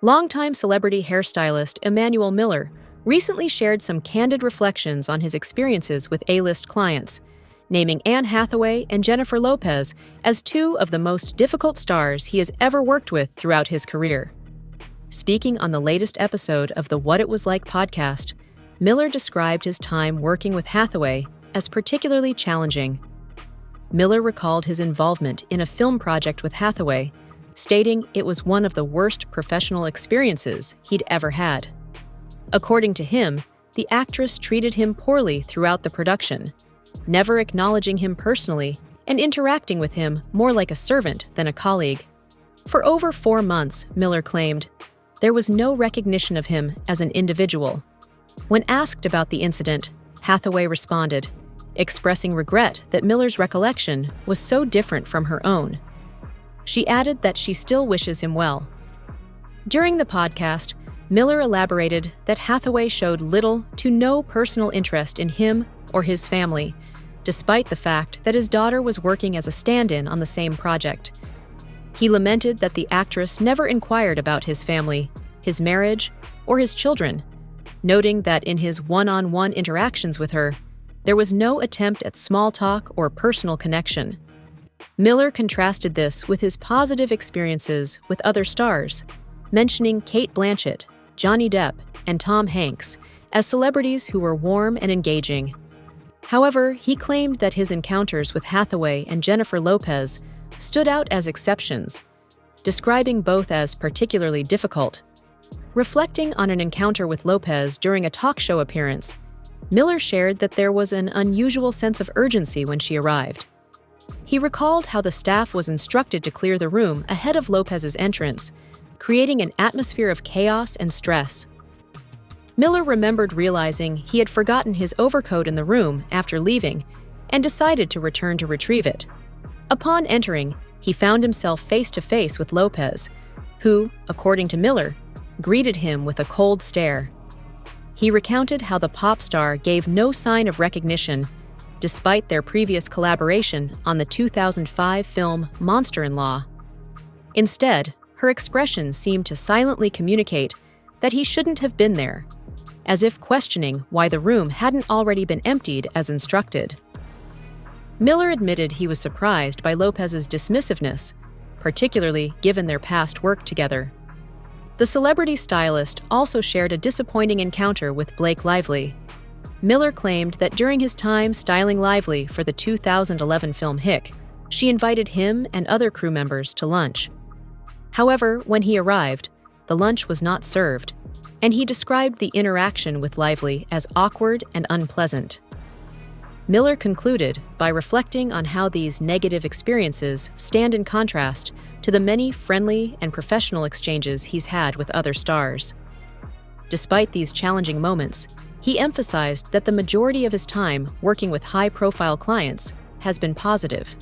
Longtime celebrity hairstylist Emanuel Miller recently shared some candid reflections on his experiences with A-list clients, naming Anne Hathaway and Jennifer Lopez as two of the most difficult stars he has ever worked with throughout his career. Speaking on the latest episode of the What It Was Like podcast, Miller described his time working with Hathaway as particularly challenging. Miller recalled his involvement in a film project with Hathaway, stating it was one of the worst professional experiences he'd ever had. According to him, the actress treated him poorly throughout the production, never acknowledging him personally and interacting with him more like a servant than a colleague. For over 4 months, Miller claimed, there was no recognition of him as an individual. When asked about the incident, Hathaway responded, expressing regret that Miller's recollection was so different from her own. She added that she still wishes him well. During the podcast, Miller elaborated that Hathaway showed little to no personal interest in him or his family, despite the fact that his daughter was working as a stand-in on the same project. He lamented that the actress never inquired about his family, his marriage, or his children, noting that in his one-on-one interactions with her, there was no attempt at small talk or personal connection. Miller contrasted this with his positive experiences with other stars, mentioning Cate Blanchett, Johnny Depp, and Tom Hanks as celebrities who were warm and engaging. However, he claimed that his encounters with Hathaway and Jennifer Lopez stood out as exceptions, describing both as particularly difficult. Reflecting on an encounter with Lopez during a talk show appearance, Miller shared that there was an unusual sense of urgency when she arrived. He recalled how the staff was instructed to clear the room ahead of Lopez's entrance, creating an atmosphere of chaos and stress. Miller remembered realizing he had forgotten his overcoat in the room after leaving and decided to return to retrieve it. Upon entering, he found himself face-to-face with Lopez, who, according to Miller, greeted him with a cold stare. He recounted how the pop star gave no sign of recognition, despite their previous collaboration on the 2005 film Monster-in-Law. Instead, her expression seemed to silently communicate that he shouldn't have been there, as if questioning why the room hadn't already been emptied as instructed. Miller admitted he was surprised by Lopez's dismissiveness, particularly given their past work together. The celebrity stylist also shared a disappointing encounter with Blake Lively. Miller claimed that during his time styling Lively for the 2011 film Hick, she invited him and other crew members to lunch. However, when he arrived, the lunch was not served, and he described the interaction with Lively as awkward and unpleasant. Miller concluded by reflecting on how these negative experiences stand in contrast to the many friendly and professional exchanges he's had with other stars. Despite these challenging moments, he emphasized that the majority of his time working with high-profile clients has been positive.